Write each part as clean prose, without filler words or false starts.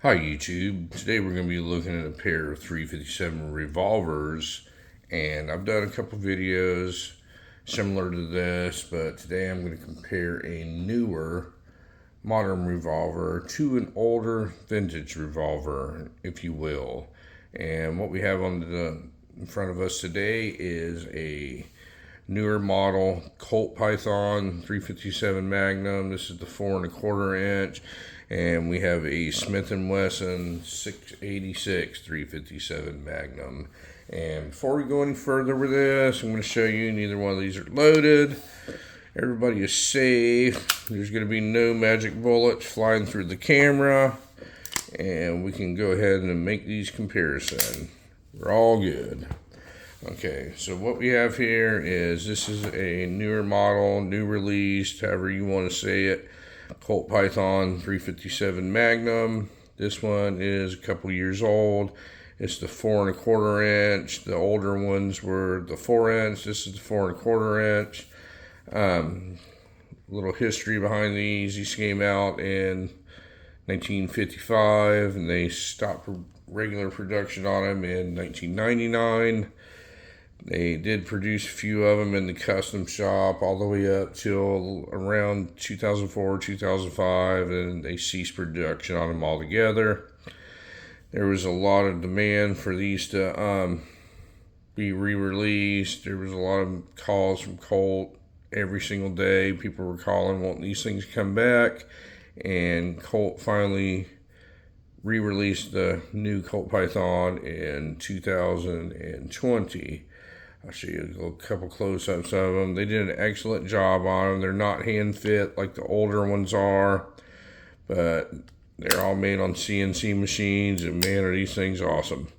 Hi YouTube. Today we're going to be looking at a pair of 357 revolvers, and I've done a couple videos similar to this, but today I'm going to compare a newer modern revolver to an older vintage revolver, if you will. And what we have in front of us today is a newer model Colt Python 357 Magnum. This is the 4¼ inch, and we have a Smith and Wesson 686 357 Magnum. And before we go any further with this, I'm going to show you neither one of these are loaded. Everybody is safe. There's going to be no magic bullets flying through the camera, and we can go ahead and make these comparisons. We're all good. Okay, so what we have here is this is a newer model, new release, however you want to say it, Colt Python 357 Magnum. This one is a couple years old. It's the 4¼ inch. The older ones were the 4 inch. This is the 4¼ inch. Little history behind these. These came out in 1955, and they stopped regular production on them in 1999. They did produce a few of them in the custom shop all the way up till around 2004, 2005, and they ceased production on them altogether. There was a lot of demand for these to be re-released. There was a lot of calls from Colt every single day. People were calling, wanting these things to come back, and Colt finally re-released the new Colt Python in 2020. I'll show you a couple close-ups of them. They did an excellent job on them. They're not hand-fit like the older ones are, but they're all made on CNC machines, and man, are these things awesome.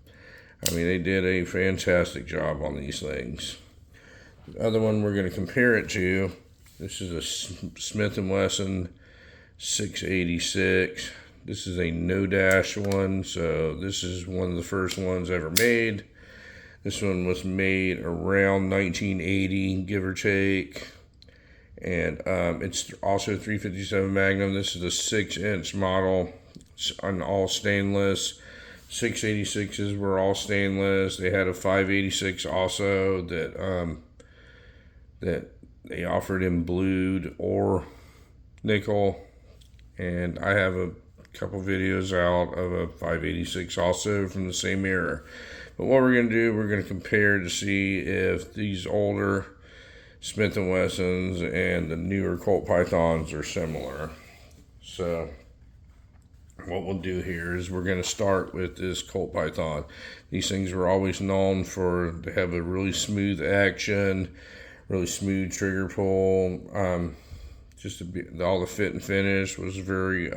I mean, they did a fantastic job on these things. The other one we're going to compare it to, this is a Smith and Wesson 686. This is a no-dash one, so this is one of the first ones ever made. This one was made around 1980, give or take. And it's also 357 Magnum. This is a 6-inch model. It's on all stainless. 686s were all stainless. They had a 586 also that they offered in blued or nickel. And I have a couple videos out of a 586 also from the same era. But what we're going to do, we're going to compare to see if these older Smith and Wessons and the newer Colt Pythons are similar. So what we'll do here is we're going to start with this Colt Python. These things were always known to have a really smooth action, really smooth trigger pull. All the fit and finish was very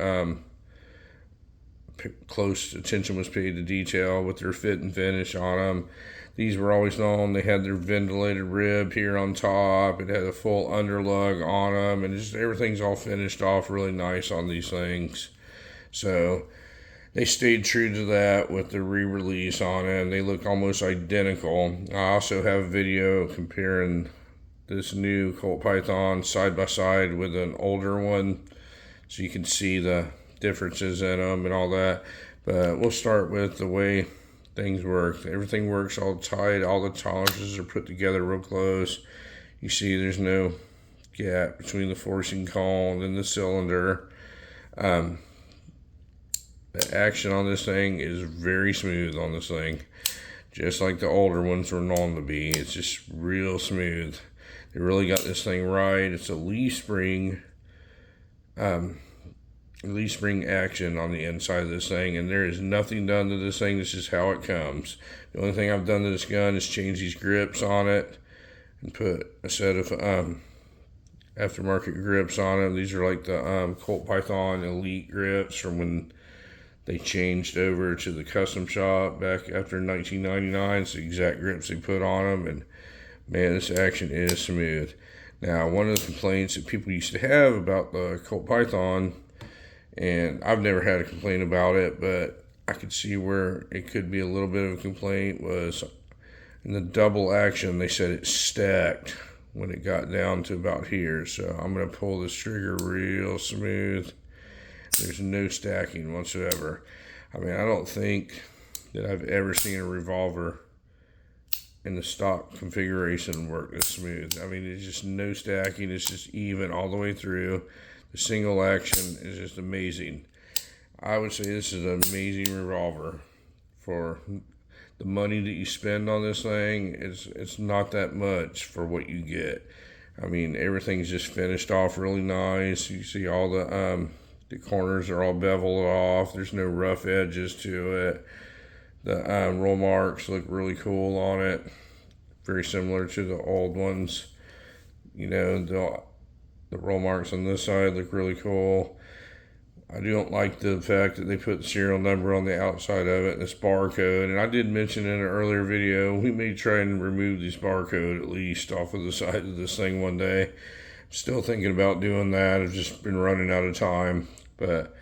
close attention was paid to detail with their fit and finish on them. These were always known. They had their ventilated rib here on top. It had a full underlug on them, and just everything's all finished off really nice on these things. So they stayed true to that with the re-release on it. They look almost identical. I also have a video comparing this new Colt Python side by side with an older one, so you can see the differences in them and all that. But we'll start with the way things work. Everything works all tight. All the tolerances are put together real close. You see there's no gap between the forcing cone and the cylinder. The action on this thing is very smooth on this thing, just like the older ones were known to be. It's just real smooth. They really got this thing right. It's a leaf spring action on the inside of this thing, and there is nothing done to this thing. This is how it comes. The only thing I've done to this gun is change these grips on it and put a set of aftermarket grips on it. These are like the Colt Python Elite grips from when they changed over to the custom shop back after 1999. It's the exact grips they put on them, and man, this action is smooth. Now, one of the complaints that people used to have about the Colt Python, and I've never had a complaint about it, but I could see where it could be a little bit of a complaint, was in the double action. They said it stacked when it got down to about here. So I'm going to pull this trigger real smooth. There's no stacking whatsoever. I mean, I don't think that I've ever seen a revolver in the stock configuration work this smooth. I mean, it's just no stacking. It's just even all the way through. The single action is just amazing. I would say this is an amazing revolver for the money that you spend on this thing. It's not that much for what you get. I mean, everything's just finished off really nice. You see all the corners are all beveled off. There's no rough edges to it. The roll marks look really cool on it. Very similar to the old ones. You know, the roll marks on this side look really cool. I don't like the fact that they put the serial number on the outside of it, this barcode. And I did mention in an earlier video, we may try and remove this barcode at least off of the side of this thing one day. Still thinking about doing that. I've just been running out of time. But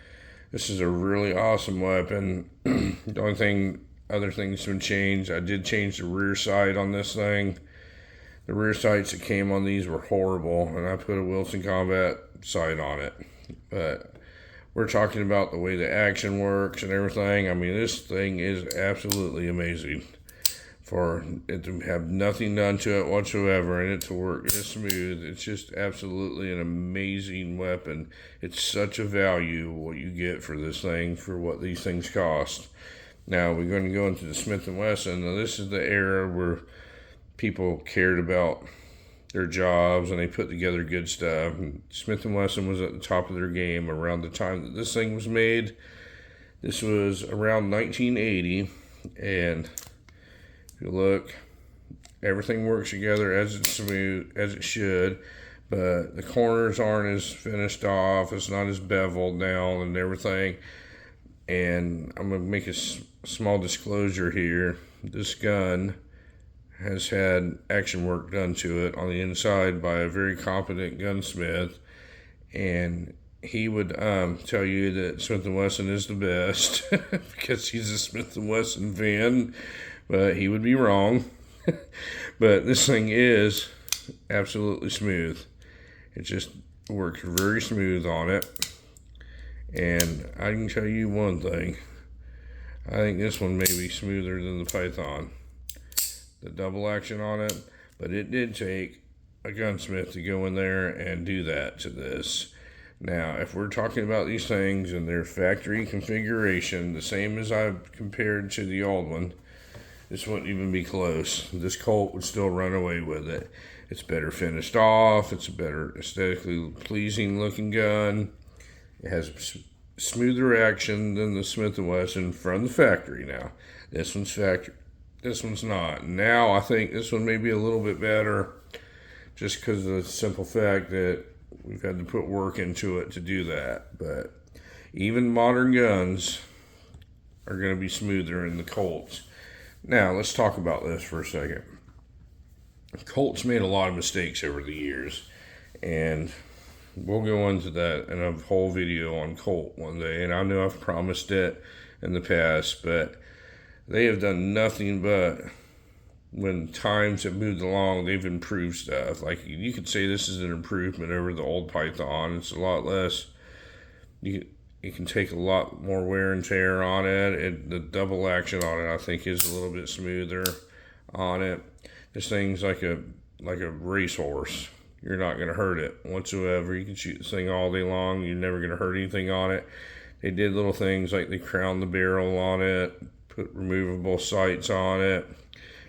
this is a really awesome weapon. The only thing, other things have been changed. I did change the rear sight on this thing. The rear sights that came on these were horrible, and I put a Wilson Combat sight on it. But we're talking about the way the action works and everything. I mean, this thing is absolutely amazing. For it to have nothing done to it whatsoever and it to work this smooth, it's just absolutely an amazing weapon. It's such a value what you get for this thing, for what these things cost. Now we're going to go into the Smith and Wesson. Now this is the era where people cared about their jobs and they put together good stuff. And Smith and Wesson was at the top of their game around the time that this thing was made. This was around 1980, and if you look, everything works together as it's smooth as it should, but the corners aren't as finished off. It's not as beveled now and everything. And I'm gonna make a small disclosure here. This gun has had action work done to it on the inside by a very competent gunsmith, and he would tell you that Smith and Wesson is the best because he's a Smith and Wesson fan, but he would be wrong. But this thing is absolutely smooth. It just works very smooth on it. And I can tell you one thing. I think this one may be smoother than the Python. The double action on it, but it did take a gunsmith to go in there and do that to this. Now, if we're talking about these things and their factory configuration, the same as I've compared to the old one, this wouldn't even be close. This Colt would still run away with it. It's better finished off. It's a better aesthetically pleasing looking gun. It has smoother action than the Smith & Wesson from the factory. Now, this one's factory. This one's not. Now, I think this one may be a little bit better just because of the simple fact that we've had to put work into it to do that. But even modern guns are going to be smoother in the Colts. Now, let's talk about this for a second. Colt's made a lot of mistakes over the years, and we'll go into that in a whole video on Colt one day. And I know I've promised it in the past, but they have done nothing but, when times have moved along, they've improved stuff. Like, you could say this is an improvement over the old Python. It's a lot less, you can take a lot more wear and tear on it. The double action on it, I think, is a little bit smoother on it. This thing's like a racehorse. You're not going to hurt it whatsoever. You can shoot this thing all day long. You're never going to hurt anything on it. They did little things like they crowned the barrel on it, put removable sights on it.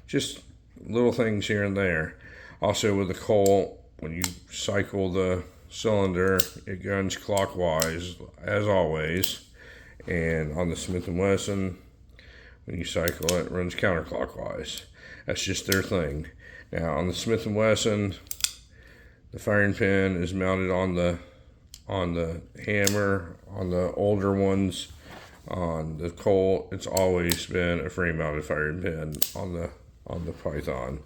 Just little things here and there. Also with the Colt, when you cycle the cylinder, it guns clockwise as always. And on the Smith & Wesson, when you cycle it, it runs counterclockwise. That's just their thing. Now on the Smith & Wesson, the firing pin is mounted on the hammer. On the older ones, on the Colt, it's always been a frame mounted firing pin on the Python.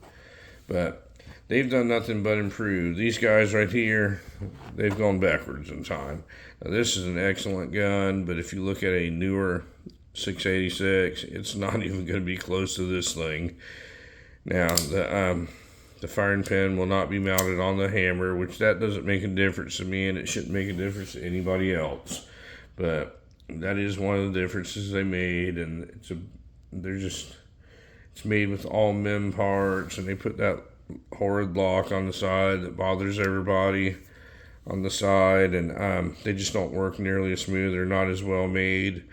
But they've done nothing but improve. These guys right here, they've gone backwards in time. Now this is an excellent gun, but if you look at a newer 686, it's not even going to be close to this thing. Now the firing pin will not be mounted on the hammer, which that doesn't make a difference to me, and it shouldn't make a difference to anybody else. But that is one of the differences they made, and it's made with all MEM parts, and they put that horrid lock on the side that bothers everybody on the side, and they just don't work nearly as smooth. They're not as well made.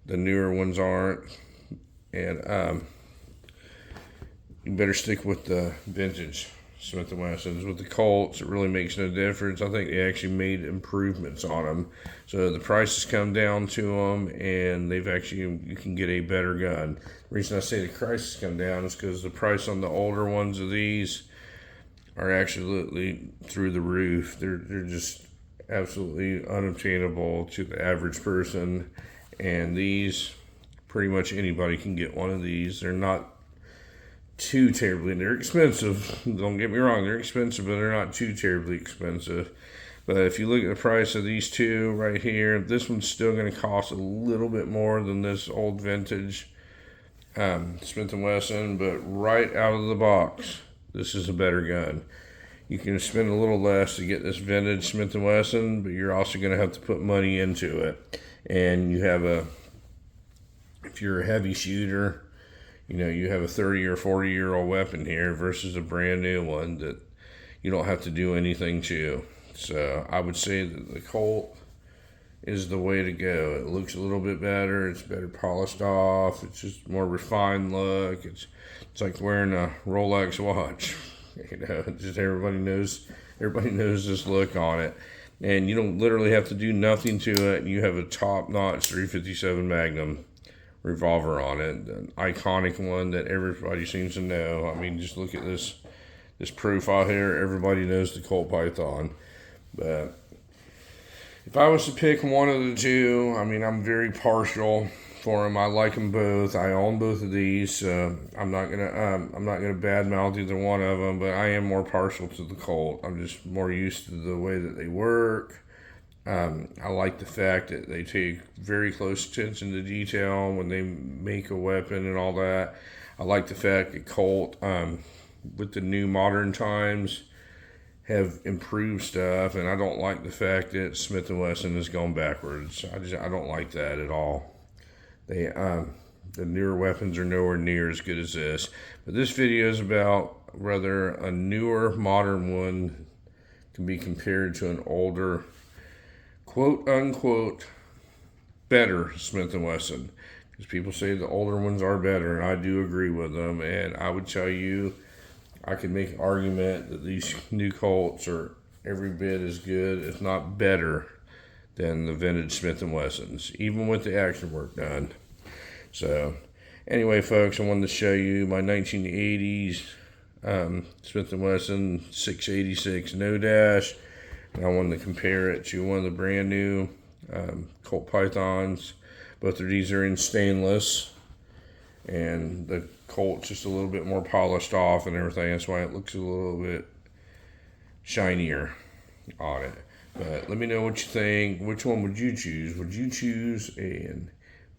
The newer ones aren't, and you better stick with the vintage Smith and Wessons. With the Colts, it really makes no difference. I think they actually made improvements on them, so the price has come down to them, and you can get a better gun. The reason I say the price has come down is because the price on the older ones of these are absolutely through the roof. They're just absolutely unobtainable to the average person, and these, pretty much anybody can get one of these. They're not too terribly, they're expensive, don't get me wrong, they're expensive, but they're not too terribly expensive. But if you look at the price of these two right here, this one's still going to cost a little bit more than this old vintage Smith and Wesson, but right out of the box, this is a better gun. You can spend a little less to get this vintage Smith and Wesson, but you're also going to have to put money into it. And you have if you're a heavy shooter, you have a 30 or 40-year-old weapon here versus a brand new one that you don't have to do anything to. So I would say that the Colt is the way to go. It looks a little bit better. It's better polished off. It's just more refined look. It's like wearing a Rolex watch. Just everybody knows this look on it. And you don't literally have to do nothing to it. You have a top-notch 357 Magnum revolver on it, an iconic one that everybody seems to know. I mean, just look at this profile here. Everybody knows the Colt Python. But if I was to pick one of the two, I mean, I'm very partial for them. I like them both. I own both of these. So I'm not gonna badmouth either one of them, but I am more partial to the Colt. I'm just more used to the way that they work. I like the fact that they take very close attention to detail when they make a weapon and all that. I like the fact that Colt, with the new modern times, have improved stuff, and I don't like the fact that Smith and Wesson has gone backwards. I don't like that at all. The newer weapons are nowhere near as good as this. But this video is about whether a newer modern one can be compared to an older, quote unquote, better Smith and Wesson, because people say the older ones are better, and I do agree with them. And I would tell you, I could make an argument that these new Colts are every bit as good, if not better, than the vintage Smith and Wessons, even with the action work done. So anyway, folks, I wanted to show you my 1980s Smith and Wesson 686 no dash. And I wanted to compare it to one of the brand new Colt Pythons. Both of these are in stainless, and the Colt's just a little bit more polished off and everything. That's why it looks a little bit shinier on it. But let me know what you think. Which one would you choose? Would you choose a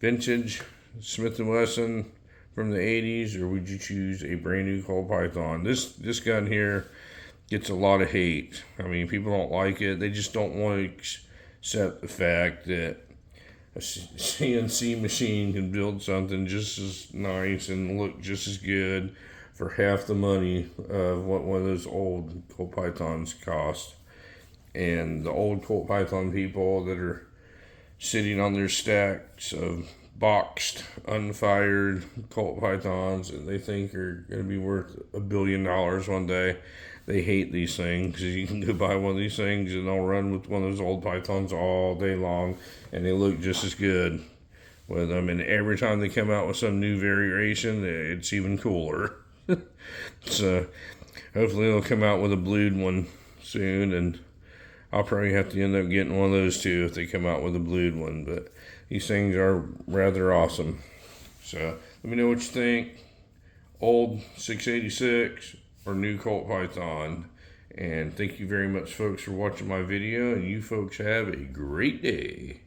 vintage Smith & Wesson from the 80s, or would you choose a brand new Colt Python? This gun here gets a lot of hate. I mean, people don't like it. They just don't want to accept the fact that a CNC machine can build something just as nice and look just as good for half the money of what one of those old Colt Pythons cost. And the old Colt Python people that are sitting on their stacks of boxed, unfired Colt Pythons that they think are going to be worth $1 billion one day, they hate these things, because you can go buy one of these things and they'll run with one of those old Pythons all day long, and they look just as good with them. And every time they come out with some new variation, it's even cooler. So hopefully they'll come out with a blued one soon, and I'll probably have to end up getting one of those too if they come out with a blued one. But these things are rather awesome. So let me know what you think. Old 686 or new Colt Python. And thank you very much, folks, for watching my video. And you folks have a great day.